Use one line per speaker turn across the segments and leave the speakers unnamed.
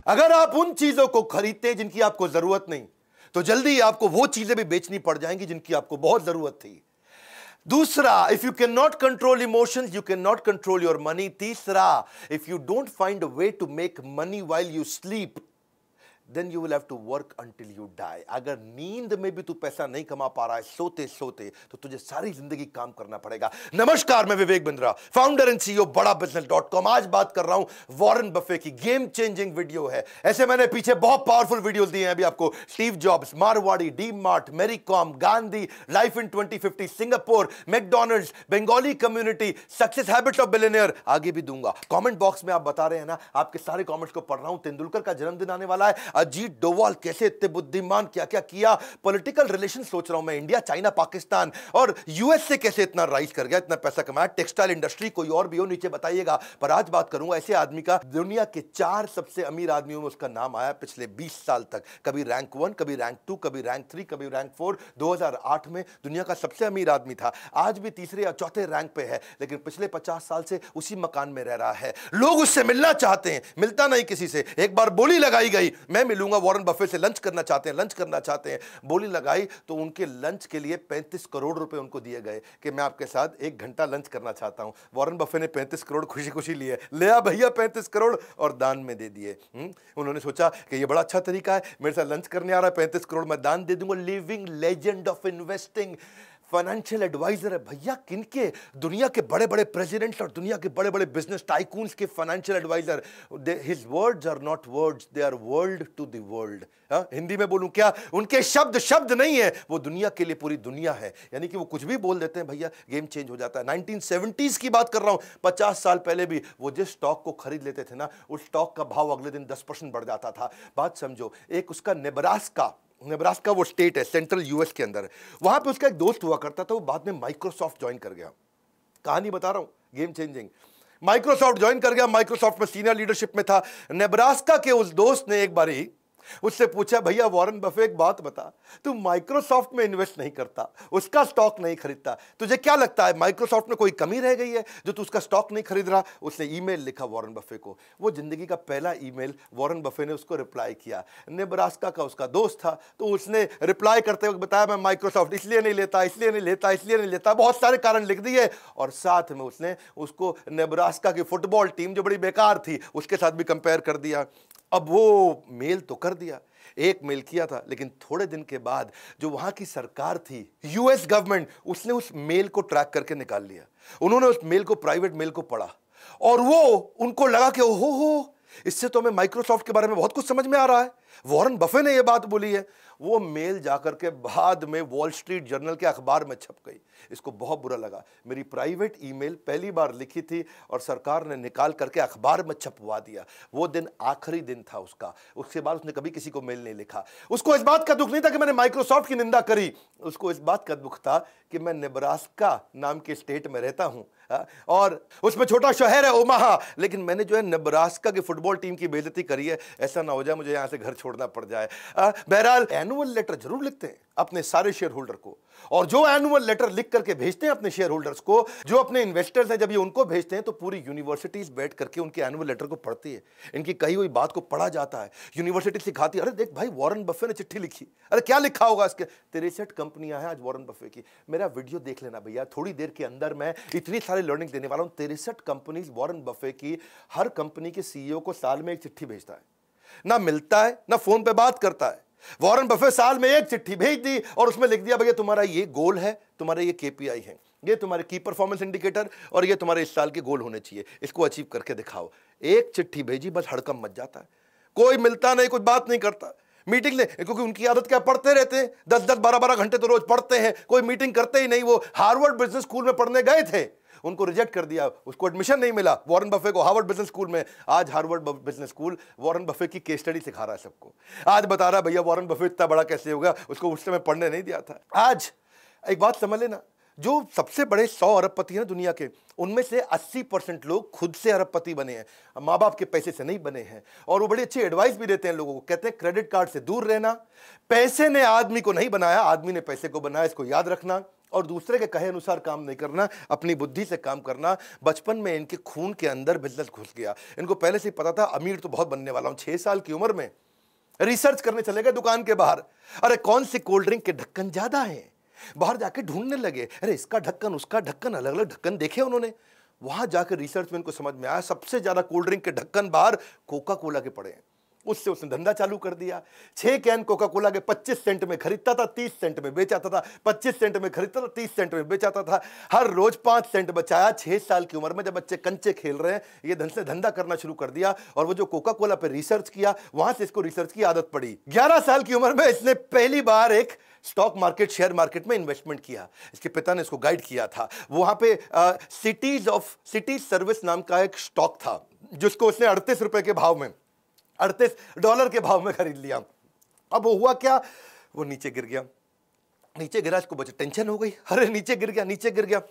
अगर आप उन चीजों को खरीदते हैं जिनकी आपको जरूरत नहीं, तो जल्दी ही आपको वो चीजें भी बेचनी पड़ जाएंगी जिनकी आपको बहुत जरूरत थी। दूसरा, if you can not control emotions, you can not control your money. तीसरा, if you don't find a way to make money while you sleep, then you will have to work until you die। अगर नींद में भी तू पैसा नहीं कमा पा रहा है सोते सोते, तो तुझे सारी जिंदगी काम करना पड़ेगा। नमस्कार, मैं Vivek Bindra, founder and CEO बड़ा बिजनेस.com। आज बात कर रहा हूं वॉरेन बफे की। गेम चेंजिंग वीडियो है। ऐसे मैंने पीछे बहुत पावरफुल वीडियोस दिए हैं अभी आपको। Steve Jobs, Marwari, D Mart, Mary Kom, Gandhi, life in 2050, Singapore, McDonald's, Bengali community, success habits of billionaire, आगे भी दूंगा। कमेंट बॉक्स में आप बता रहे हैं ना, आपके सारे कमेंट्स को पढ़ रहा हूं। तेंदुलकर का जन्मदिन आने वाला है। अजीत डोवाल कैसे इतने बुद्धिमान, क्या क्या किया। पॉलिटिकल रिलेशन सोच रहा हूं मैं, इंडिया, चाइना, पाकिस्तान और यूएस से कैसे इतना राइज कर गया, इतना पैसा कमाया। टेक्सटाइल इंडस्ट्री, कोई और भी हो नीचे बताइएगा। पर आज बात करूंगा ऐसे आदमी का, दुनिया के 4 सबसे अमीर आदमियों में उसका नाम आया पिछले 20 साल तक। कभी रैंक 1, कभी रैंक 2, कभी रैंक 3, कभी रैंक 4। 2008 में दुनिया का सबसे अमीर आदमी था। आज भी तीसरे या चौथे रैंक पे है, लेकिन पिछले 50 साल से उसी मकान में रह रहा है। लोग उससे मिलना चाहते हैं, मिलता नहीं किसी से। एक बार बोली लगाई गई, मैं मिलूंगा, वॉरेन बफे से लंच करना चाहते हैं। बोली लगाई तो उनके लंच के लिए 35 करोड़ रुपए उनको दिए गए कि मैं आपके साथ 1 घंटा लंच करना चाहता हूं। वॉरेन बफे ने 35 करोड़ खुशी खुशी लिए, ले आ भैया 35 करोड़, और दान में दे दिए। उन्होंने सोचा कि ये बड़ा अच्छा तरीका है, मेरे साथ लंच करने आ रहा है, 35 करोड़ मैं दान दे दूंगा। Living legend of investing, financial advisor है भैया। किनके? दुनिया के बड़े बड़े प्रेसिडेंट्स और दुनिया के बड़े बड़े बिजनेस टाइकून्स के financial advisor. His words are not words, they are world to the world. Hindi में बोलूं क्या, उनके शब्द शब्द नहीं है, वो दुनिया के लिए पूरी दुनिया है। यानी कि वो कुछ भी बोल देते हैं भैया, गेम चेंज हो जाता है। 1970s की बात कर रहा हूं, 50 साल पहले भी वो जिस स्टॉक को खरीद लेते थे ना, उस स्टॉक का भाव अगले दिन 10% बढ़ जाता था। बात समझो। एक उसका नेब्रास्का वो स्टेट है सेंट्रल यूएस के अंदर, वहां पे उसका एक दोस्त हुआ करता था, वो बाद में माइक्रोसॉफ्ट ज्वाइन कर गया। कहानी बता रहा हूं, गेम चेंजिंग। माइक्रोसॉफ्ट ज्वाइन कर गया, माइक्रोसॉफ्ट में सीनियर लीडरशिप में था। नेब्रास्का के उस दोस्त ने एक बारी उससे पूछा, भैया वॉरेन बफे एक बात बता, तू माइक्रोसॉफ्ट में इन्वेस्ट नहीं करता, उसका स्टॉक नहीं खरीदता, तुझे क्या लगता है माइक्रोसॉफ्ट में कोई कमी रह गई है जो तू उसका स्टॉक नहीं खरीद रहा? उसने ईमेल लिखा वॉरेन बफे को। वो जिंदगी का पहला ईमेल, वॉरेन बफे ने उसको रिप्लाई किया। नेब्रास्का का उसका दोस्त था, तो उसने रिप्लाई करते वक्त बताया, मैं माइक्रोसॉफ्ट इसलिए नहीं लेता, बहुत सारे कारण लिख दिए। और साथ में उसने उसको नेब्रास्का की फुटबॉल टीम जो बड़ी बेकार थी उसके साथ भी कंपेयर कर दिया। अब वो मेल तो कर दिया, एक मेल किया था, लेकिन थोड़े दिन के बाद जो वहां की सरकार थी, यूएस गवर्नमेंट, उसने उस मेल को ट्रैक करके निकाल लिया। उन्होंने उस मेल को, प्राइवेट मेल को पढ़ा, और वो उनको लगा कि ओहो, इससे तो हमें माइक्रोसॉफ्ट के बारे में बहुत कुछ समझ में आ रहा है, वॉरेन बफे ने यह बात बोली है। वो मेल जाकर के बाद में वॉल स्ट्रीट जर्नल के अखबार में छप गई। इसको बहुत बुरा लगा, मेरी प्राइवेट ईमेल पहली बार लिखी थी और सरकार ने निकाल करके अखबार में छपवा दिया। वो दिन आखिरी दिन था उसका, उसके बाद उसने कभी किसी को मेल नहीं लिखा। उसको इस बात का दुख नहीं था कि मैंने माइक्रोसॉफ्ट की निंदा करी, उसको इस बात का दुख था कि मैं नेब्रास्का नाम के स्टेट में रहता हूं, और उसमें छोटा शहर है ओमाहा, लेकिन मैंने जो है नेब्रास्का की फुटबॉल टीम की बेइज्जती करी है, ऐसा ना हो जाए मुझे यहां से घर छोड़ना पड़ जाए। बहरहाल एनुअल लेटर जरूर लिखते हैं अपने सारे शेयर होल्डर को, और जो एनुअल लेटर लिख करके भेजते हैं अपने शेयर होल्डर्स को, जो अपने इन्वेस्टर्स हैं, जब ये उनको भेजते हैं तो पूरी यूनिवर्सिटीज बैठ करके उनके एनुअल लेटर को पढ़ती है, इनकी कही हुई बात को पढ़ा जाता है। यूनिवर्सिटी सिखाती है, अरे देख भाई वॉरेन बफे ने चिट्ठी लिखी, अरे क्या लिखा होगा इसके, 63 कंपनियां हैं आज वॉरेन बफे की। मेरा वीडियो देख लेना भैया, थोड़ी देर के अंदर मैं इतनी सारी लर्निंग देने वाला हूं। 63 कंपनीज वॉरेन बफे की, हर कंपनी के सीईओ को साल में एक चिट्ठी भेजता है, ना मिलता है ना फोन पे बात करता है। वॉरेन बफे साल में एक चिट्ठी भेज दी और उसमें लिख दिया, भैया तुम्हारा ये गोल है, तुम्हारे ये केपीआई है, ये तुम्हारे की परफॉर्मेंस इंडिकेटर, और ये तुम्हारे इस साल के गोल होने चाहिए, इसको अचीव करके दिखाओ। एक चिट्ठी भेजी, बस हड़कंप मच जाता है। कोई मिलता नहीं, कुछ बात नहीं करता, मीटिंग ले, क्योंकि उनकी आदत क्या, पढ़ते रहते हैं, 10-10, 12-12 घंटे तो रोज पढ़ते हैं, कोई मीटिंग करते ही नहीं। वो हार्वर्ड बिजनेस स्कूल में पढ़ने गए थे, उनको रिजेक्ट कर दिया, उसको एडमिशन नहीं मिला वॉरेन बफे को हार्वर्ड बिजनेस स्कूल में। आज Harvard business school Warren Buffett की केस स्टडी सिखा रहा है सबको। आज बता रहा है भैया वॉरेन बफे इतना बड़ा कैसे होगा, उसको उस समय पढ़ने नहीं दिया था। आज एक बात समझ लेना, जो सबसे बड़े 100 अरबपति हैं दुनिया के, उनमें से 80% लोग खुद से अरबपति बने हैं, माँ बाप के पैसे से नहीं बने हैं। और वो बड़ी अच्छी एडवाइस भी देते हैं लोगों को, कहते हैं क्रेडिट कार्ड से दूर रहना, पैसे ने आदमी को नहीं बनाया, आदमी ने पैसे को बनाया, इसको याद रखना। और दूसरे के कहे अनुसार काम नहीं करना, अपनी बुद्धि से काम करना। बचपन में इनके खून के अंदर बिजनेस घुस गया। इनको पहले से ही पता था अमीर तो बहुत बनने वाला हूं। 6 साल की उम्र में रिसर्च करने चले गए दुकान के बाहर, अरे कौन सी कोल्ड ड्रिंक के ढक्कन ज्यादा हैं। बाहर जाके ढूंढने लगे, अरे इसका ढक्कन उसका ढक्कन, अलग अलग ढक्कन देखे उन्होंने। वहां जाकर रिसर्च में इनको समझ में आया सबसे ज्यादा कोल्ड ड्रिंक के ढक्कन बाहर कोका कोला के पड़े हैं। उससे उसने धंधा चालू कर दिया। 6 कैन कोका कोला के 25 सेंट में खरीदता था, 30 सेंट में बेचाता था, 25 सेंट में खरीदता था, 30 सेंट में बेचाता था। हर रोज 5 सेंट बचाया। 6 साल की उम्र में जब बच्चे कंचे खेल रहे हैं, ये धन से धंधा करना शुरू कर दिया। और वो जो कोका कोला पे रिसर्च किया, वहां से इसको रिसर्च की आदत पड़ी। 11 साल की उम्र में इसने पहली बार एक स्टॉक मार्केट, शेयर मार्केट में इन्वेस्टमेंट किया। इसके पिता ने इसको गाइड किया था। वहां पे सिटीज सर्विस नाम का एक स्टॉक था, जिसको उसने 38 रुपए के भाव में, $38 के भाव में खरीद लिया। अब वो हुआ क्या, वो नीचे गिर गया। नीचे गिरा, इसको बचे टेंशन हो गई, अरे नीचे गिर गया, नीचे गिर गया।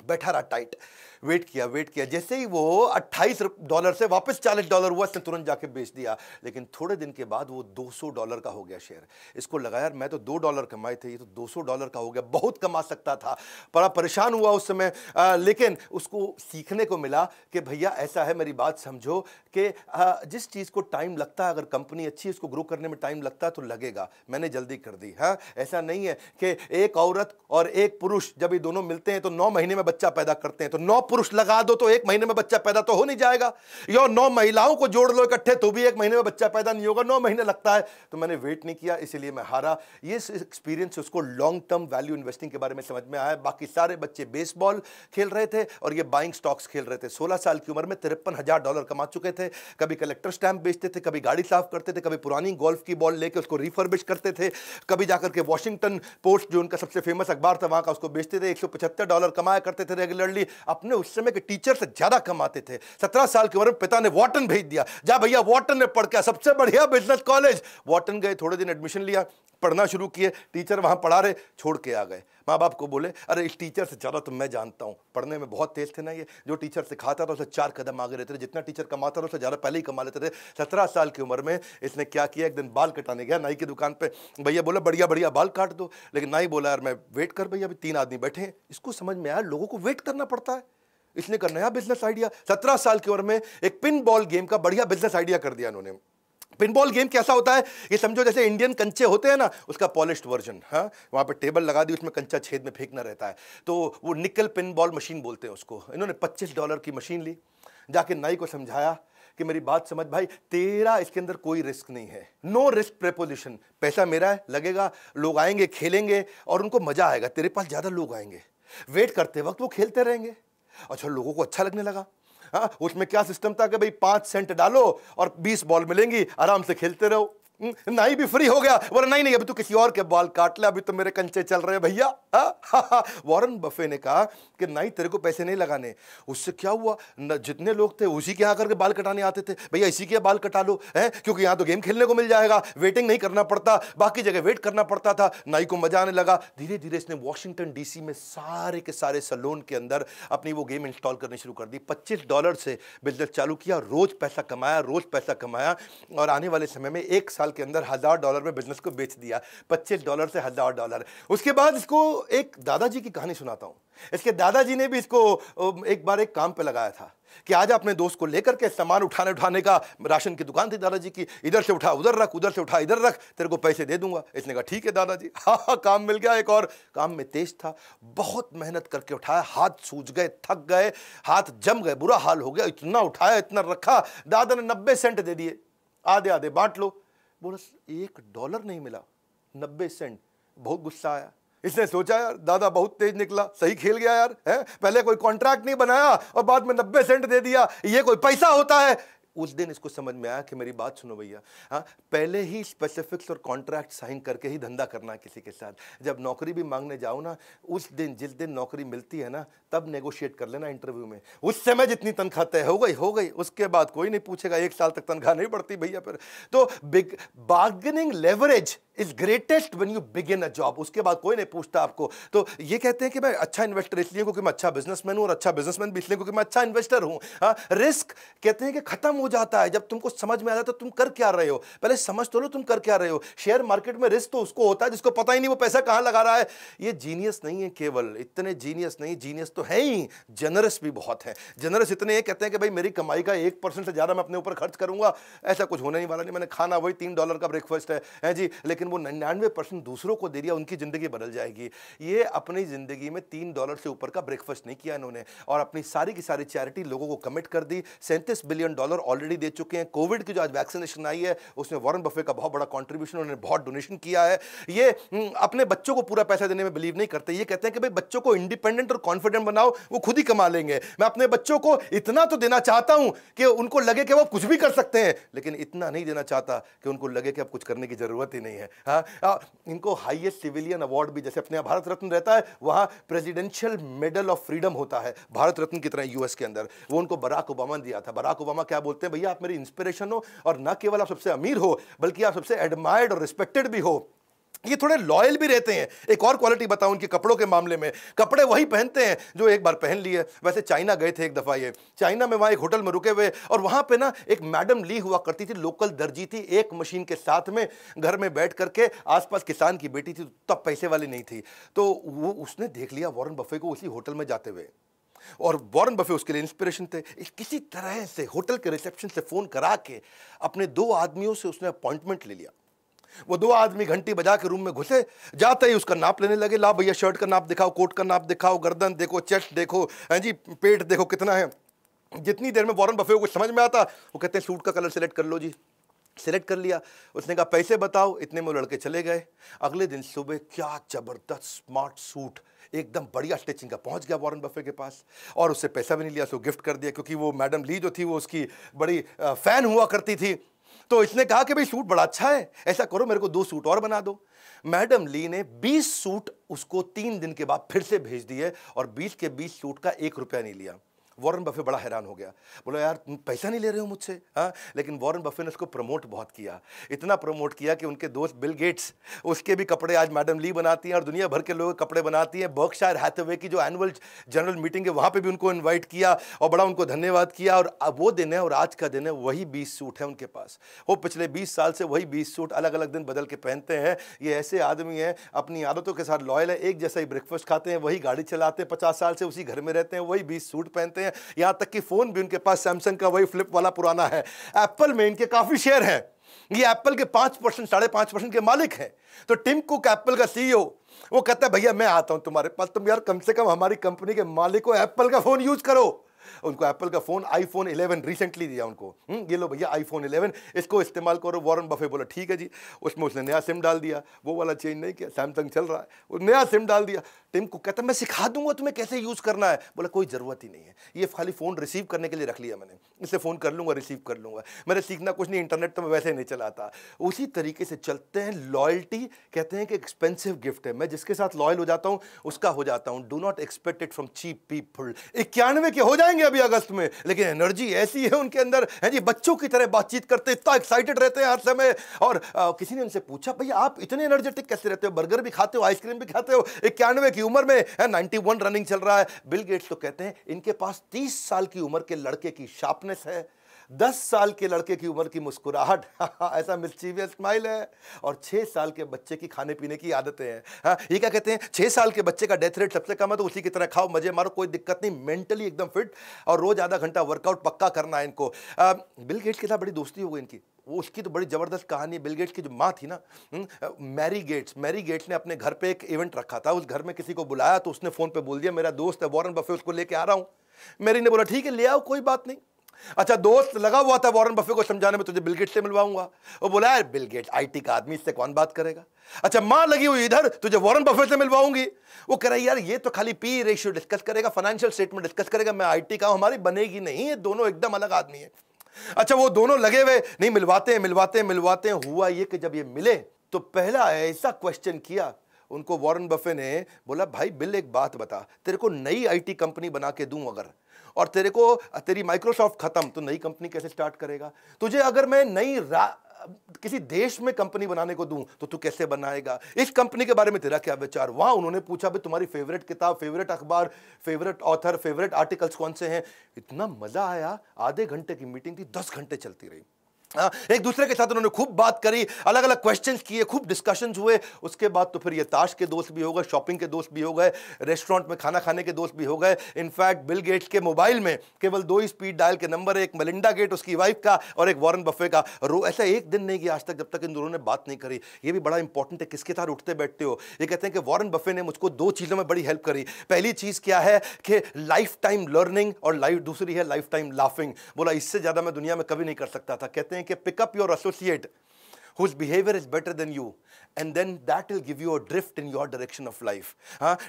बैठा रहा टाइट, वेट किया। जैसे ही वो $28 से वापस $40 हुआ, इसने तुरंत जाके बेच दिया। लेकिन थोड़े दिन के बाद वो $200 का हो गया शेयर। इसको लगा यार मैं तो $2 कमाए थे, ये तो $200 का हो गया, बहुत कमा सकता था। बड़ा परेशान हुआ उस समय। लेकिन उसको सीखने को मिला कि भैया ऐसा है, मेरी बात समझो कि जिस चीज़ को टाइम लगता है, अगर कंपनी अच्छी है, उसको ग्रो करने में टाइम लगता है तो लगेगा। मैंने जल्दी कर दी। हाँ, ऐसा नहीं है कि एक औरत और एक पुरुष जब ये दोनों मिलते हैं तो 9 महीने में बच्चा पैदा करते हैं, तो 9 पुरुष लगा दो तो 1 महीने में बच्चा पैदा तो हो नहीं जाएगा। या 9 महिलाओं को जोड़ लो इकट्ठे तो भी 1 महीने में बच्चा पैदा नहीं होगा, 9 महीने लगता है। तो मैंने वेट नहीं किया, इसीलिए मैं हारा। ये एक्सपीरियंस उसको लॉन्ग टर्म वैल्यू इन्वेस्टिंग के बारे में समझ में आया। बाकी सारे बच्चे बेसबॉल खेल रहे थे और ये बाइंग स्टॉक्स खेल रहे थे। 16 साल की उम्र में $53,000 कमा चुके थे। कभी कलेक्टर स्टैंप बेचते थे, कभी गाड़ी साफ करते थे, कभी पुरानी गोल्फ की बॉल लेके उसको रिफर्बिश करते थे, कभी जाकर के वॉशिंगटन पोस्ट जो उनका सबसे फेमस अखबार था वहां का उसको बेचते थे। $175 कमाया करते थे रेगुलरली। अपने उस समय के टीचर से ज्यादा कमाते थे। 17 साल की उम्र में पिता ने वॉटन भेज दिया, जा भैया वॉटन में पढ़ के, सबसे बढ़िया बिजनेस कॉलेज। वॉटन गए, थोड़े दिन एडमिशन लिया, पढ़ना शुरू किए। टीचर वहां पढ़ा रहे, छोड़ के आ गए। माँ बाप को बोले, अरे इस टीचर से ज्यादा तो मैं जानता हूं, पढ़ने में बहुत तेज थे ना ये। जो टीचर सिखाता था उसे 4 कदम आगे रहते थे, जितना टीचर कमाता था उससे ज्यादा पहले ही कमा लेते थे। 17 साल की उम्र में इसने क्या किया, एक दिन बाल कटाने गया नाई की दुकान पे। भैया बोला बढ़िया बढ़िया बाल काट दो, लेकिन नाई बोला यार मैं वेट कर भैया, अभी 3 आदमी बैठे हैं। इसको समझ में आया लोगों को वेट करना पड़ता है। इसने का नया बिजनेस आइडिया, 17 साल की उम्र में एक पिन बॉल गेम का बढ़िया बिजनेस आइडिया कर दिया इन्होंने। पिन बॉल गेम कैसा होता है, ये समझो जैसे इंडियन कंचे होते हैं ना, उसका पॉलिश्ड वर्जन। हाँ, वहां पे टेबल लगा दी, उसमें कंचा छेद में फेंकना रहता है, तो वो निकल पिन बॉल मशीन बोलते हैं उसको। इन्होंने $25 की मशीन ली, जाके नाई को समझाया कि मेरी बात समझ भाई, तेरा इसके अंदर कोई रिस्क नहीं है, नो रिस्क प्रेपोजिशन। पैसा मेरा है, लगेगा, लोग आएंगे खेलेंगे और उनको मजा आएगा, तेरे पास ज्यादा लोग आएंगे, वेट करते वक्त वो खेलते रहेंगे। अच्छा, लोगों को अच्छा लगने लगा। हाँ, उसमें क्या सिस्टम था कि भाई 5 सेंट डालो और 20 बॉल मिलेंगी, आराम से खेलते रहो। नाई भी फ्री हो गया, बोला नहीं नहीं अभी तो किसी और के बाल काट ले, अभी तो मेरे कंचे चल रहे हैं भैया। वॉरेन बफे ने कहा कि नाई तेरे को पैसे नहीं लगाने। उससे क्या हुआ, जितने लोग थे उसी के यहाँ करके बाल कटाने आते थे। भैया इसी के बाल कटा लो, है क्योंकि यहाँ तो गेम खेलने को मिल जाएगा, वेटिंग नहीं करना पड़ता, बाकी जगह वेट करना पड़ता था। नाई को मजा आने लगा। धीरे धीरे इसने वॉशिंगटन डीसी में सारे के सारे सैलून के अंदर अपनी वो गेम इंस्टॉल करनी शुरू कर दी। $25 से बिजनेस चालू किया, रोज पैसा कमाया, रोज पैसा कमाया, और आने वाले समय में 1 साल के अंदर $1000 में बिजनेस को बेच दिया। $25 से $1000। उसके बाद इसको एक दादाजी की कहानी सुनाता हूं। इसके दादाजी ने भी इसको एक बार एक काम पे लगाया था कि आज अपने दोस्त को लेकर के सामान उठाने का, राशन की दुकान थी दादाजी की, इधर से उठा उधर रख, उधर से उठा इधर रख, तेरे को पैसे दे दूंगा। इसने कहा ठीक है दादाजी। हाँ, काम मिल गया। एक और काम में तेज था, बहुत मेहनत करके उठाया, हाथ सूज गए, थक गए, हाथ जम गए, बुरा हाल हो गया। इतना उठाया, इतना रखा, दादा ने 90 सेंट दे दिए, आधे आधे बांट लो। बोला $1 नहीं मिला, 90 सेंट। बहुत गुस्सा आया। इसने सोचा यार दादा बहुत तेज निकला, सही खेल गया यार, है पहले कोई कॉन्ट्रैक्ट नहीं बनाया और बाद में 90 सेंट दे दिया, ये कोई पैसा होता है। उस दिन इसको समझ में आया कि मेरी बात सुनो भैया, हाँ पहले ही स्पेसिफिक्स और कॉन्ट्रैक्ट साइन करके ही धंधा करना है किसी के साथ। जब नौकरी भी मांगने जाओ ना, उस दिन जिस दिन नौकरी मिलती है ना, तब नेगोशिएट कर लेना इंटरव्यू में। उस समय जितनी तनख्वाह तय हो गई, उसके बाद कोई नहीं पूछेगा। 1 साल तक तनख्वाह नहीं बढ़ती भैया फिर तो। Big bargaining leverage is greatest when you begin a job. उसके बाद कोई नहीं पूछता आपको। तो ये कहते हैं कि मैं अच्छा इन्वेस्टर इसलिए क्योंकि मैं अच्छा बिजनेसमैन हूं, और अच्छा बिजनेसमैन भी इसलिए क्योंकि मैं अच्छा इन्वेस्टर हूं। हाँ, रिस्क कहते हैं कि खत्म हो जाता है जब तुमको समझ में आ जाता है तुम कर क्या रहे हो। पहले समझ तो लो तुम कर क्या रहे हो। शेयर मार्केट में रिस्क तो उसको होता है जिसको पता ही नहीं वो पैसा कहां लगा रहा है। ये जीनियस नहीं है, केवल इतने जीनियस नहीं, जीनियस तो है ही, जनरस भी बहुत है। जनरस इतने हैं, कहते हैं कि भाई मेरी कमाई का 1% से ज्यादा मैं अपने ऊपर खर्च करूंगा, ऐसा कुछ होने नहीं वाला। नहीं, मैंने खाना वही $3 का ब्रेकफास्ट है जी, लेकिन वो 99% दूसरों को दे दिया, उनकी जिंदगी बदल जाएगी। ये अपनी जिंदगी में $3 से ऊपर का ब्रेकफास्ट नहीं किया इन्होंने, और अपनी सारी की सारी चैरिटी लोगों को कमिट कर दी। $37 बिलियन ऑलरेडी दे चुके हैं। कोविड की जो आज वैक्सीनेशन आई है उसमें वॉरेन बफे का बहुत बड़ा कंट्रीब्यूशन, उन्होंने बहुत डोनेशन किया है। ये अपने बच्चों को पूरा पैसा देने में बिलीव नहीं करते। ये कहते हैं कि भाई बच्चों को इंडिपेंडेंट और कॉन्फिडेंट बनाओ, वो खुद ही कमा लेंगे। मैं अपने बच्चों को इतना तो देना चाहता हूं कि उनको लगे कि वो कुछ भी कर सकते हैं, लेकिन इतना नहीं देना चाहता कि उनको लगे कि अब कुछ करने की जरूरत ही नहीं है। हाँ, इनको हाईएस्ट सिविलियन अवार्ड भी, जैसे अपने भारत रत्न रहता है, वहां प्रेसिडेंशियल मेडल ऑफ फ्रीडम होता है भारत रत्न की तरह यूएस के अंदर, वो उनको बराक ओबामा ने दिया था। बराक ओबामा क्या बोलते हैं, भैया आप मेरी इंस्पिरेशन हो, और न केवल आप सबसे अमीर हो बल्कि आप सबसे एडमायर्ड और रिस्पेक्टेड भी हो। ये थोड़े लॉयल भी रहते हैं। एक और क्वालिटी बताऊं उनके कपड़ों के मामले में, कपड़े वही पहनते हैं जो एक बार पहन लिए। वैसे चाइना गए थे एक दफा, ये चाइना में वहां एक होटल में रुके हुए, और वहां पे ना एक मैडम ली हुआ करती थी, लोकल दर्जी थी, एक मशीन के साथ में घर में बैठ करके, आसपास किसान की बेटी थी, तब पैसे वाली नहीं थी। तो वो उसने देख लिया वॉरेन बफे को उसी होटल में जाते हुए, और वॉरेन बफे उसके लिए इंस्पिरेशन थे। किसी तरह से होटल के रिसेप्शन से फोन करा के अपने 2 आदमियों से उसने अपॉइंटमेंट ले लिया। वो 2 आदमी घंटी बजा के रूम में घुसे, जाते ही उसका नाप लेने लगे। ला भैया शर्ट का नाप दिखाओ, कोट का नाप दिखाओ, गर्दन देखो, चेस्ट देखो, हैं जी, पेट देखो कितना है। जितनी देर में वॉरेन बफे को समझ में आता, वो कहते हैं सूट का कलर सेलेक्ट कर लो जी। सेलेक्ट कर लिया। उसने कहा पैसे बताओ, इतने में लड़के चले गए। अगले दिन सुबह क्या जबरदस्त स्मार्ट सूट, एकदम बढ़िया स्टिचिंग का, पहुंच गया वॉरेन बफे के पास, और उससे पैसा भी नहीं लिया, उसको गिफ्ट कर दिया, क्योंकि वो मैडम ली जो थी वो उसकी बड़ी फैन हुआ करती थी। तो इसने कहा कि भाई सूट बड़ा अच्छा है, ऐसा करो मेरे को 2 सूट और बना दो। मैडम ली ने 20 सूट उसको 3 दिन के बाद फिर से भेज दिए, और 20 के 20 सूट का 1 रुपया नहीं लिया। वॉरेन बफे बड़ा हैरान हो गया, बोला यार तुम पैसा नहीं ले रहे हो मुझसे। हाँ, लेकिन वॉरेन बफे ने उसको प्रमोट बहुत किया, इतना प्रमोट किया कि उनके दोस्त बिल गेट्स, उसके भी कपड़े आज मैडम ली बनाती हैं, और दुनिया भर के लोग कपड़े बनाती हैं। बर्कशायर हैथवे की जो एनुअल जनरल मीटिंग है वहाँ पे भी उनको इन्वाइट किया और बड़ा उनको धन्यवाद किया। और अब वो दिन है और आज का दिन है, वही 20 सूट है उनके पास। वो पिछले 20 साल से वही 20 सूट अलग अलग दिन बदल के पहनते हैं। ये ऐसे आदमी हैं, अपनी आदतों के साथ लॉयल है, एक जैसा ही ब्रेकफास्ट खाते हैं, वही गाड़ी चलाते हैं, 50 साल से उसी घर में रहते हैं, वही 20 सूट पहनते हैं। यहां तक कि फोन भी उनके पास सैमसंग का वही फ्लिप वाला पुराना है। एप्पल में इनके काफी शेयर हैं, ये एप्पल के 5%, 5.5% के मालिक हैं। तो टिम कुक एप्पल का सीईओ, वो कहता है भैया मैं आता हूं तुम्हारे पास, तुम यार कम से कम हमारी कंपनी के मालिक को एप्पल का फोन यूज करो। उनको एप्पल का फोन iPhone 11 रिसेंटली दिया उनको, ये लो भैया iPhone 11, इसको इस्तेमाल करो। वॉरेन बफे बोला ठीक है जी। उसमें उसने नया सिम डाल दिया, वो वाला चेंज नहीं किया, सैमसंग चल रहा है, वो नया सिम डाल दिया। टिम को कहता मैं सिखा दूंगा तुम्हें कैसे यूज करना है। बोला कोई जरूरत ही नहीं है, ये खाली फोन रिसीव करने के लिए रख लिया मैंने, इससे फोन कर लूंगा, रिसीव कर लूंगा, मैंने सीखना कुछ नहीं, इंटरनेट तो मैं वैसे नहीं चलाता। उसी तरीके से चलते हैं। लॉयल्टी कहते हैं कि एक्सपेंसिव गिफ्ट है, मैं जिसके साथ लॉयल हो जाता हूं उसका हो जाता हूं। Do not expect it from cheap people. 91 के हो जाएंगे अभी अगस्त में, लेकिन एनर्जी ऐसी है उनके अंदर, है जी, बच्चों की तरह बातचीत करते, इतना एक्साइटेड रहते हैं हर समय। और किसी ने उनसे पूछा भैया आप इतने एनर्जेटिक कैसे रहते हो, बर्गर भी खाते हो, आइसक्रीम भी खाते हो, 91 की उम्र में, 91 रनिंग चल रहा है। बिल गेट्स तो कहते हैं इनके पास 30 साल की उम्र के लड़के की शार्पनेस है, 10 साल के लड़के की उम्र की मुस्कुराहट, ऐसा मिस्चीवियस स्माइल है, और 6 साल के बच्चे की खाने पीने की आदतें हैं। हाँ, ये क्या कहते हैं, 6 साल के बच्चे का डेथ रेट सबसे कम है, तो उसी की तरह खाओ, मजे मारो, कोई दिक्कत नहीं, मेंटली एकदम फिट, और रोज आधा घंटा वर्कआउट पक्का करना है इनको। बिल गेट्स के साथ बड़ी दोस्ती हो गई इनकी। वो उसकी तो बड़ी जबरदस्त कहानी है। बिल गेट्स की जो माँ थी ना, मैरी गेट्स ने अपने घर पे एक इवेंट रखा था, उस घर में किसी को बुलाया, तो उसने फोन पे बोल दिया मेरा दोस्त है वॉरेन बफे, उसको लेके आ रहा हूं। मैरी ने बोला ठीक है ले आओ, कोई बात नहीं। अच्छा, दोस्त लगा हुआ था वॉरेन बफे को समझाने में, तुझे बिल गेट्स से मिलवाऊंगा। वो बोला यार बिल गेट्स IT का आदमी, इससे कौन बात करेगा। अच्छा, मां लगी हुई इधर, तुझे वॉरेन बफे से मिलवाऊंगी। वो कह रहा है यार ये तो खाली पी रेशियो डिस्कस करेगा, फाइनेंशियल स्टेटमेंट डिस्कस करेगा, मैं IT का हूं, हमारी बनेगी नहीं, ये दोनों एकदम अलग आदमी है। अच्छा, वो दोनों लगे हुए, नहीं मिलवाते हैं। हुआ ये कि जब ये मिले तो पहला ऐसा क्वेश्चन किया उनको वॉरेन बफे ने, बोला भाई बिल एक बात बता, तेरे को नई IT कंपनी बना के दूं अगर, और तेरी माइक्रोसॉफ्ट खत्म, तो नई कंपनी कैसे स्टार्ट करेगा। तुझे अगर मैं नई किसी देश में कंपनी बनाने को दूं तो तू कैसे बनाएगा, इस कंपनी के बारे में तेरा क्या विचार। वहां उन्होंने पूछा भाई तुम्हारी फेवरेट किताब, फेवरेट अखबार, फेवरेट ऑथर, फेवरेट आर्टिकल्स कौन से हैं। इतना मजा आया, आधे घंटे की मीटिंग थी, 10 घंटे चलती रही। एक दूसरे के साथ उन्होंने खूब बात करी, अलग अलग क्वेश्चंस किए, खूब डिस्कशंस हुए। उसके बाद तो फिर ये ताश के दोस्त भी हो गए, शॉपिंग के दोस्त भी हो गए, रेस्टोरेंट में खाना खाने के दोस्त भी हो गए। इनफैक्ट बिल गेट्स के मोबाइल में केवल 2 ही स्पीड डायल के नंबर, एक मेलिंडा गेट उसकी वाइफ का और एक वॉरेन बफे का। ऐसा एक दिन नहीं गया आज तक जब तक इन दोनों ने बात नहीं करी। ये भी बड़ा इंपॉर्टेंट है, किसके साथ उठते बैठते हो। ये कहते हैं कि वॉरेन बफे ने मुझको 2 चीजों में बड़ी हेल्प करी। पहली चीज क्या है कि लाइफ टाइम लर्निंग, और दूसरी है लाइफ टाइम लाफिंग। बोला इससे ज्यादा मैं दुनिया में कभी नहीं कर सकता था। कहते हैं कि pickup your associate whose behavior is better than you, and then that will give you a drift in your direction of life.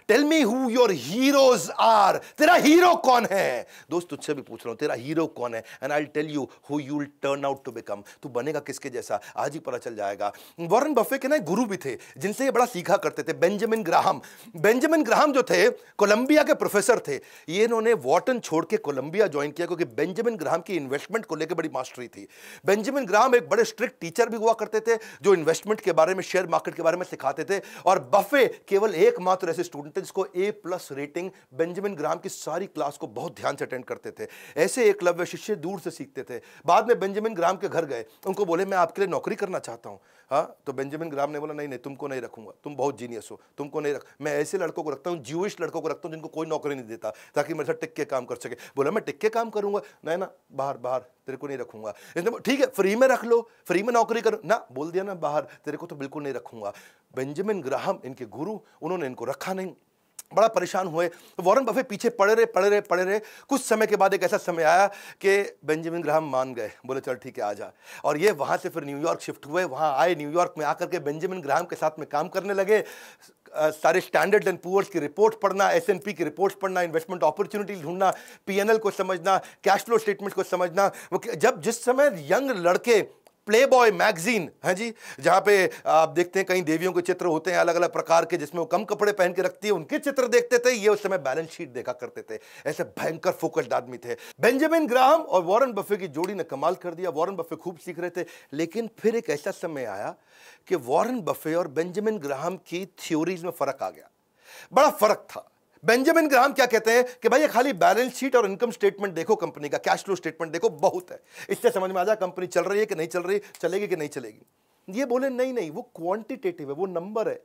Tell me who your heroes are. तेरा हीरो कौन है? दोस्त तुझसे भी पूछ रहा हूं, तेरा हीरो कौन है? And I'll tell you who you'll turn out to become. तू बनेगा किसके जैसा आज ही पता चल जाएगा। वॉरेन बफे के ना गुरु भी थे जिनसे ये बड़ा सीखा करते थे, बेंजामिन ग्राहम। बेंजामिन ग्राहम जो थे कोलंबिया के प्रोफेसर थे। ये इन्होंने वॉर्टन छोड़ के कोलंबिया ज्वाइन किया क्योंकि बेंजामिन ग्राहम की इन्वेस्टमेंट को लेकर बड़ी मास्टरी थी। बेंजामिन ग्राहम एक बड़े स्ट्रिक्ट टीचर भी हुआ करते थे जो इन्वेस्टमेंट के बारे में, शेयर मार्केट के बारे में सिखाते थे। और बफे केवल एकमात्र ऐसे स्टूडेंट थे जिसको A+ रेटिंग। बेंजामिन ग्राहम की सारी क्लास को बहुत ध्यान से अटेंड करते थे। ऐसे एकलव्य शिष्य दूर से सीखते थे। बाद में बेंजामिन ग्राहम के घर गए, उनको बोले मैं आपके लिए नौकरी करना चाहता हूं। तो बेंजामिन ग्राहम ने बोला नहीं नहीं, तुमको नहीं रखूंगा, तुम बहुत जीनियस हो, तुमको नहीं रख। मैं ऐसे लड़कों को रखता हूं, ज्यूइश लड़कों को रखता हूं जिनको कोई नौकरी नहीं देता, ताकि मेरे साथ टिक के काम कर सके। बोला मैं टिक के काम करूंगा, नहीं ना, बाहर बाहर, तेरे को नहीं रखूंगा। ठीक है फ्री में रख लो, फ्री में नौकरी करो ना, बोल दिया ना बाहर, तेरे को तो बिल्कुल नहीं रखूंगा। बेंजामिन ग्राहम इनके गुरु, उन्होंने इनको रखा नहीं। बड़ा परेशान हुए। वॉरेन बफे पीछे पड़े रहे। कुछ समय के बाद एक ऐसा समय आया कि बेंजामिन ग्राहम मान गए, बोले चल ठीक है आ जा। और ये वहां से फिर न्यूयॉर्क शिफ्ट हुए। वहां आए, न्यूयॉर्क में आकर के बेंजामिन ग्राहम के साथ में काम करने लगे। सारे स्टैंडर्ड एंड पुअर्स की रिपोर्ट पढ़ना, S&P की रिपोर्ट्स पढ़ना, इन्वेस्टमेंट अपॉर्चुनिटी ढूंढना, P&L को समझना, कैश फ्लो स्टेटमेंट को समझना। जब जिस समय यंग लड़के प्ले बॉय मैगजीन है जी, जहां पे आप देखते हैं कई देवियों के चित्र होते हैं अलग अलग प्रकार के, जिसमें वो कम कपड़े पहन के रखती है, उनके चित्र देखते थे। ये उस समय बैलेंस शीट देखा करते थे। ऐसे भयंकर फोकस्ड आदमी थे। बेंजामिन ग्राहम और वॉरेन बफे की जोड़ी ने कमाल कर दिया। वॉरेन बफे खूब सीख रहे थे, लेकिन फिर एक ऐसा समय आया कि वॉरेन बफे और बेंजामिन ग्राहम की थ्योरीज में फर्क आ गया। बड़ा फर्क था। बेंजामिन ग्राहम क्या कहते हैं कि भाई ये खाली बैलेंस शीट और इनकम स्टेटमेंट देखो, कंपनी का कैश फ्लो स्टेटमेंट देखो, बहुत है, इससे समझ में आ जाए कंपनी चल रही है कि नहीं चल रही, चलेगी कि नहीं चलेगी। ये बोले नहीं नहीं, वो क्वांटिटेटिव है, वो नंबर है,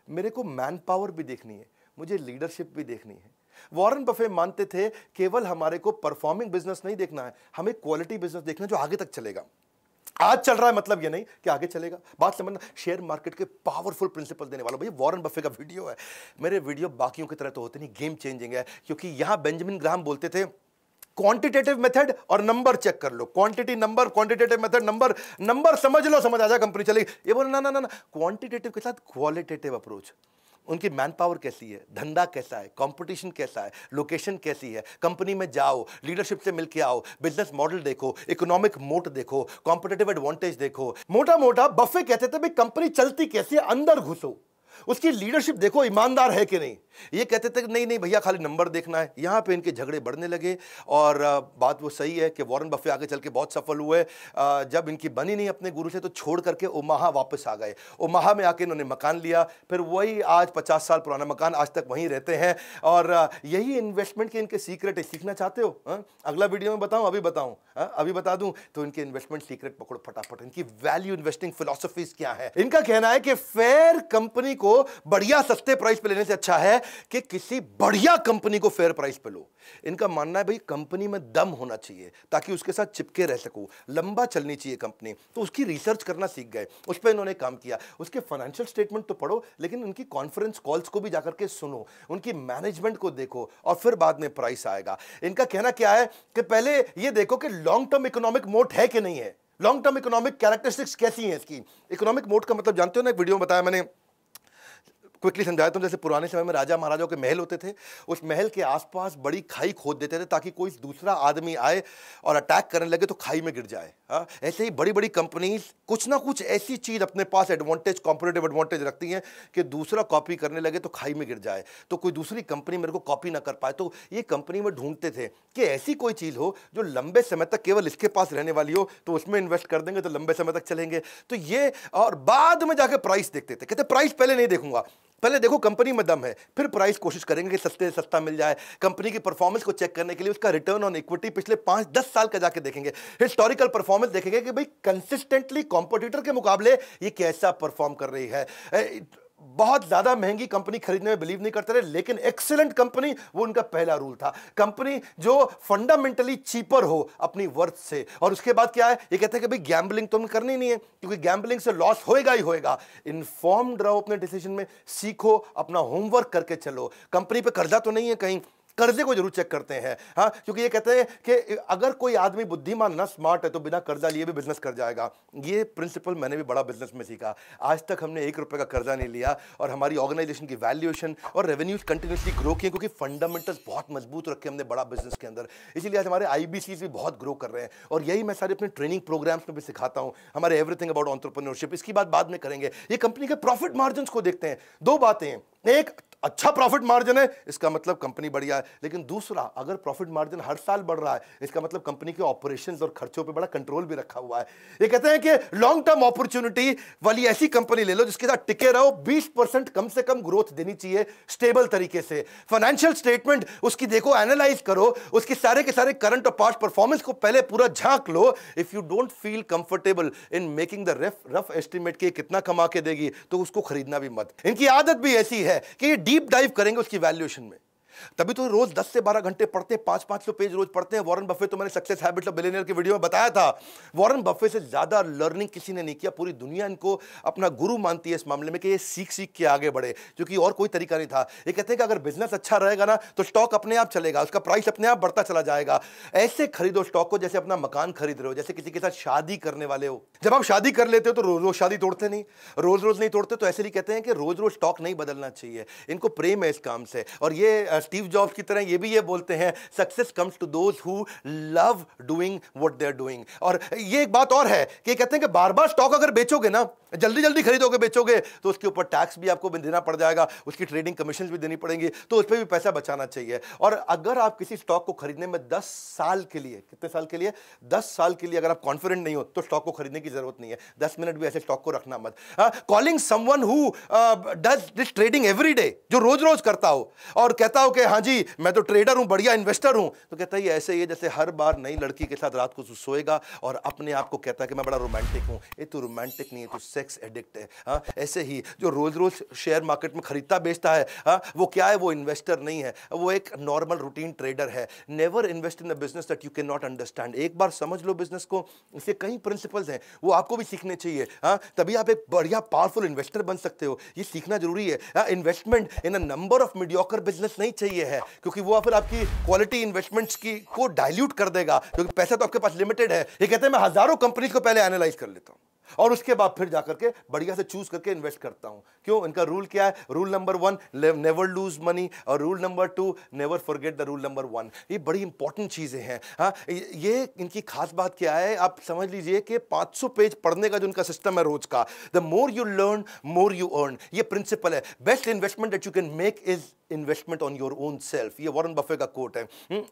मेरे को मैन पावर भी देखनी है, मुझे लीडरशिप भी देखनी है। वॉरेन बफे मानते थे केवल हमारे को परफॉर्मिंग बिजनेस नहीं देखना है, हमें क्वालिटी बिजनेस देखना है जो आगे तक चलेगा। आज चल रहा है मतलब ये नहीं कि आगे चलेगा। बात समझना, शेयर मार्केट के पावरफुल प्रिंसिपल देने वाला भाई वॉरेन बफे का वीडियो है। मेरे वीडियो बाकियों की तरह तो होते नहीं, गेम चेंजिंग है, क्योंकि यहां बेंजामिन ग्राहम बोलते थे क्वांटिटेटिव मेथड और नंबर चेक कर लो, quantity number, quantitative method number, number समझ लो, समझ आ जाए कंपनी चलेगी। ये बोले ना ना ना, क्वांटिटेटिव के साथ क्वालिटेटिव अप्रोच। उनकी मैन पावर कैसी है, धंधा कैसा है, कंपटीशन कैसा है, लोकेशन कैसी है, कंपनी में जाओ, लीडरशिप से मिलके आओ, बिजनेस मॉडल देखो, इकोनॉमिक मोट देखो, कॉम्पिटिटिव एडवांटेज देखो। मोटा मोटा बफे कहते थे भाई कंपनी चलती कैसी है, अंदर घुसो, उसकी लीडरशिप देखो, ईमानदार है कि नहीं। ये कहते थे नहीं नहीं भैया खाली नंबर देखना है। यहां पे इनके झगड़े बढ़ने लगे। और बात वो सही है कि वॉरेन बफे आगे चल के बहुत सफल हुए। जब इनकी बनी नहीं अपने गुरु से तो छोड़ करके ओमाहा वापस आ गए। ओमाहा में आके इन्होंने मकान लिया, फिर वही आज 50 साल पुराना मकान, आज तक वहीं रहते हैं। और यही इन्वेस्टमेंट के इनके सीक्रेट है। सीखना चाहते हो अगला वीडियो में बताऊं, अभी बताऊं, अभी बता दूं तो इनके इन्वेस्टमेंट सीक्रेट पकड़ो फटाफट। इनकी वैल्यू इन्वेस्टिंग फिलॉसफीज क्या है। इनका कहना है कि फेयर कंपनी को बढ़िया सस्ते प्राइस पे लेने से अच्छा है कि किसी बढ़िया कंपनी को फेयर प्राइस पे लो। इनका मानना है भाई कंपनी में दम होना चाहिए ताकि उसके साथ चिपके रह सको, लंबा चलनी चाहिए कंपनी। तो उसकी रिसर्च करना सीख गए, उस पर इन्होंने काम किया। उसके फाइनेंशियल स्टेटमेंट तो पढ़ो, लेकिन उनकी कॉन्फ्रेंस कॉल्स को भी जाकर के सुनो, उनकी मैनेजमेंट को देखो, और फिर बाद में प्राइस आएगा। इनका कहना क्या है कि पहले ये देखो कि लॉन्ग टर्म इकोनॉमिक मोट है कि नहीं है, लॉन्ग टर्म इकोनॉमिक कैरेक्टरिस्टिक्स कैसी हैं इसकी। इकोनॉमिक मोट का मतलब जानते हो ना, एक वीडियो में बताया मैंने, क्विकली समझाता हूं। जैसे पुराने समय में राजा महाराजाओं के महल होते थे, उस महल के आसपास बड़ी खाई खोद देते थे ताकि कोई दूसरा आदमी आए और अटैक करने लगे तो खाई में गिर जाए। हाँ, ऐसे ही बड़ी बड़ी कंपनीज कुछ ना कुछ ऐसी चीज अपने पास एडवांटेज, कॉम्पिटिटिव एडवांटेज रखती हैं कि दूसरा कॉपी करने लगे तो खाई में गिर जाए, तो कोई दूसरी कंपनी मेरे को कॉपी ना कर पाए। तो ये कंपनी में ढूंढते थे कि ऐसी कोई चीज हो जो लंबे समय तक केवल इसके पास रहने वाली हो, तो उसमें इन्वेस्ट कर देंगे तो लंबे समय तक चलेंगे। तो ये, और बाद में जाके प्राइस देखते थे, कहते प्राइस पहले नहीं देखूंगा, पहले देखो कंपनी में दम है, फिर प्राइस कोशिश करेंगे कि सस्ते से सस्ता मिल जाए। कंपनी की परफॉर्मेंस को चेक करने के लिए उसका रिटर्न ऑन इक्विटी पिछले 5-10 साल का जाके देखेंगे, हिस्टोरिकल परफॉर्मेंस देखेंगे कि भाई कंसिस्टेंटली कॉम्पिटिटर के मुकाबले ये कैसा परफॉर्म कर रही है। बहुत ज्यादा महंगी कंपनी खरीदने में बिलीव नहीं करते रहे, लेकिन एक्सीलेंट कंपनी, वो उनका पहला रूल था। कंपनी जो फंडामेंटली चीपर हो अपनी वर्थ से। और उसके बाद क्या है, ये कहते हैं कि भाई गैम्बलिंग तो हमें करनी नहीं है, क्योंकि गैम्बलिंग से लॉस होएगा ही होएगा। इन्फॉर्म्ड रहो अपने डिसीजन में, सीखो, अपना होमवर्क करके चलो। कंपनी पे कर्जा तो नहीं है कहीं, कर्जे को जरूर चेक करते हैं। हाँ, क्योंकि ये कहते हैं कि अगर कोई आदमी बुद्धिमान ना, स्मार्ट है, तो बिना कर्जा लिए भी बिजनेस कर जाएगा। ये प्रिंसिपल मैंने भी बड़ा बिजनेस में सीखा। आज तक हमने 1 रुपए का कर्जा नहीं लिया, और हमारी ऑर्गेनाइजेशन की वैल्यूएशन और रेवेन्यूज कंटिन्यूसली ग्रो किए, क्योंकि फंडामेंटल्स बहुत मजबूत रखे हमने बड़ा बिजनेस के अंदर। इसीलिए आज हमारे IBCs भी बहुत ग्रो कर रहे हैं, और यही मैं सारे अपने ट्रेनिंग प्रोग्राम्स में भी सिखाता हूं, हमारे एवरीथिंग अबाउट एंटरप्रेन्योरशिप। इसकी बात बाद में करेंगे। ये कंपनी के प्रॉफिट मार्जिन को देखते हैं। 2 बातें हैं, एक, अच्छा प्रॉफिट मार्जिन है, इसका मतलब कंपनी बढ़िया है। लेकिन दूसरा, अगर प्रॉफिट मार्जिन हर साल बढ़ रहा है, इसका मतलब कंपनी के ऑपरेशंस और खर्चों पे बड़ा कंट्रोल भी रखा हुआ है। ये कहते हैं कि लॉन्ग टर्म अपॉर्चुनिटी वाली ऐसी कंपनी ले लो जिसके साथ टिके रहो, 20% कम से कम ग्रोथ देनी चाहिए स्टेबल तरीके से। फाइनेंशियल स्टेटमेंट उसकी देखो, एनालाइज करो, उसके सारे के सारे करंट और पास्ट परफॉर्मेंस को पहले पूरा झांक लो। If you don't feel comfortable in making the rough estimate कि कितना कमा के देगी, तो उसको खरीदना भी मत। इनकी आदत भी ऐसी है कि डीप डाइव करेंगे उसकी वैल्यूएशन में। तभी तो रोज 10 से 12 घंटे पढ़ते हैं, 500-500 पेज रोज पढ़ते हैं। वॉरेन बफे तो मैंने सक्सेस हैबिट्स ऑफ बिलियनियर की वीडियो में बताया था, वॉरेन बफे से ज्यादा लर्निंग किसी ने नहीं किया। पूरी दुनिया इनको अपना गुरु मानती है इस मामले में कि ये सीख सीख के आगे बढ़े, क्योंकि और कोई तरीका नहीं था। ये कहते हैं कि अगर बिजनेस अच्छा रहेगा ना, तो स्टॉक अपने आप चलेगा, उसका प्राइस अपने आप बढ़ता चला जाएगा। ऐसे खरीदो स्टॉक को जैसे अपना मकान खरीद रहे हो, जैसे किसी के साथ शादी करने वाले हो। जब आप शादी कर लेते हो तो रोज रोज शादी तोड़ते नहीं, रोज रोज नहीं तोड़ते। तो ऐसे ही कहते हैं कि रोज रोज स्टॉक नहीं बदलना चाहिए, इनको प्रेम है इस काम से। और ये स्टीव जॉब्स की तरह ये भी ये बोलते हैं, success comes to those who love doing what they are doing. और ये एक बात और है कि कहते हैं कि बार बार स्टॉक अगर बेचोगे ना, जल्दी जल्दी खरीदोगे बेचोगे, तो उसके ऊपर टैक्स भी आपको देना पड़ जाएगा, उसकी ट्रेडिंग कमीशन भी देनी पड़ेंगी, तो उस पर भी पैसा बचाना चाहिए। और अगर आप किसी स्टॉक को खरीदने में 10 साल के लिए, कितने साल के लिए, 10 साल के लिए अगर आप कॉन्फिडेंट नहीं हो, तो स्टॉक को खरीदने की जरूरत नहीं है। 10 मिनट भी ऐसे स्टॉक को रखना मत। Calling someone who does this trading every day, जो रोज रोज करता हो और कहता हो कि हाँ जी मैं तो ट्रेडर हूं, बढ़िया इन्वेस्टर हूं, तो कहता है ये ऐसे ही है जैसे हर बार नई लड़की के साथ रात को सोएगा और अपने आप को कहता है कि मैं बड़ा रोमांटिक हूं। ये तो रोमांटिक नहीं है, तो सेक्स एडिक्ट है। हाँ, ऐसे ही जो रोज रोज शेयर मार्केट में खरीदता बेचता है, हाँ, वो क्या है, वो इन्वेस्टर नहीं है, वो एक नॉर्मल रूटीन ट्रेडर है। Never invest in a business that you can not understand. एक बार समझ लो बिजनेस को, इसके कई प्रिंसिपल्स हैं, वो आपको भी सीखने चाहिए। हाँ, तभी आप एक बढ़िया पावरफुल इन्वेस्टर बन सकते हो। ये सीखना जरूरी है। Investment in a number of mediocre business नहीं चाहिए है, क्योंकि वो फिर आपकी क्वालिटी इन्वेस्टमेंट्स की को डाइल्यूट कर देगा, क्योंकि पैसा तो आपके पास लिमिटेड है। ये कहते हैं मैं हजारों कंपनीज को पहले एनालाइज कर लेता हूं और उसके बाद फिर जाकर के बढ़िया से चूज करके इन्वेस्ट करता हूं। क्यों? इनका रूल क्या है? Rule number 1, never lose money, और rule number 2, never forget the rule number 1। ये बड़ी इंपॉर्टेंट चीजें हैं। हाँ, ये इनकी खास बात क्या है, आप समझ लीजिए कि 500 पेज पढ़ने का जो इनका सिस्टम है रोज का, the more you learn more you earn, ये प्रिंसिपल है। Best investment that you can make is investment on your own self, ये वॉरेन बफे का कोट है।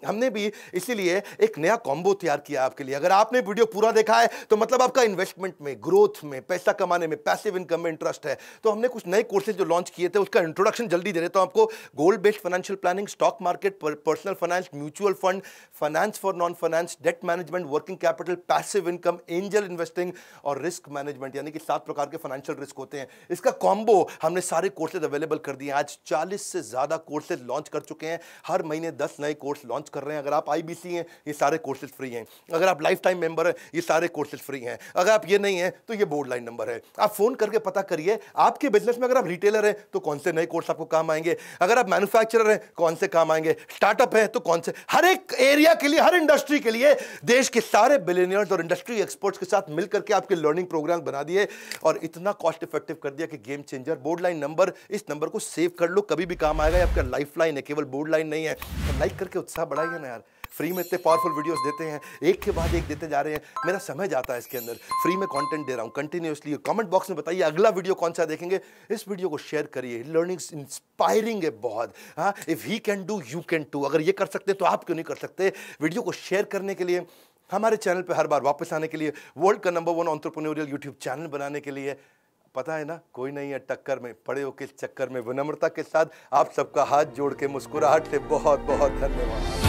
हमने भी इसीलिए एक नया कॉम्बो तैयार किया आपके लिए। अगर आपने वीडियो पूरा देखा है तो मतलब आपका इन्वेस्टमेंट में, ग्रोथ में, पैसा कमाने में, पैसिव इनकम में इंटरेस्ट है। तो हमने कुछ नए कोर्सेज जो लॉन्च किए थे, उसका इंट्रोडक्शन जल्दी दे देता हूं आपको। गोल based financial planning, stock market, personal finance, mutual fund, finance for non finance, debt management, working capital, passive income, angel investing और रिस्क मैनेजमेंट, यानी कि 7 प्रकार के फाइनेंशियल रिस्क होते हैं। इसका कॉम्बो हमने सारे कोर्सेज अवेलेबल कर दिए। आज 40 से ज्यादा ज़्यादा कोर्सेज लॉन्च कर चुके हैं। हर महीने 10 नए कोर्स लॉन्च कर रहे हैं। अगर आप IBC हैं, ये सारे कोर्सेज फ्री हैं। अगर आप लाइफ टाइम मेंबर हैं, ये सारे कोर्सेज फ्री हैं। अगर आप ये नहीं हैं तो ये बोर्ड लाइन नंबर है। आप फोन करके पता करिए आपके बिजनेस में, अगर आप रिटेलर हैं तो कौन से नए कोर्स आपको काम आएंगे, अगर आप मैन्युफैक्चरर हैं कौन से काम आएंगे, स्टार्टअप है तो कौन से। हर एक एरिया के लिए, हर इंडस्ट्री के लिए देश के सारे बिलियनियर्स और इंडस्ट्री एक्सपर्ट्स के साथ मिलकर के आपके लर्निंग प्रोग्राम बना दिए और इतना कॉस्ट इफेक्टिव कर दिया कि game changer. Board line number, इस नंबर को सेव कर लो, कभी भी काम आएगा। आपका लाइफ लाइन है, केवल बोर्ड लाइन नहीं है। तो लाइक करके उत्साह बढ़ाइए ना यार। फ्री में इतने पावरफुल वीडियोस देते हैं, एक के बाद एक देते जा रहे हैं। मेरा समय जाता है इसके अंदर, फ्री में कंटेंट दे रहा हूं कंटिन्यूअसली। कमेंट बॉक्स में बताइए अगला वीडियो कौन सा देखेंगे। इस वीडियो को शेयर करिए, लर्निंग इंस्पायरिंग है बहुत। हाँ, if he can do you can too. अगर ये कर सकते तो आप क्यों नहीं कर सकते। वीडियो को शेयर करने के लिए, हमारे चैनल पे हर बार वापस आने के लिए, वर्ल्ड का नंबर 1 एंटरप्रेन्योरियल यूट्यूब चैनल बनाने के लिए, पता है ना, कोई नहीं है टक्कर में, पड़े हो किस चक्कर में। विनम्रता के साथ आप सबका हाथ जोड़ के मुस्कुराहट से बहुत बहुत धन्यवाद।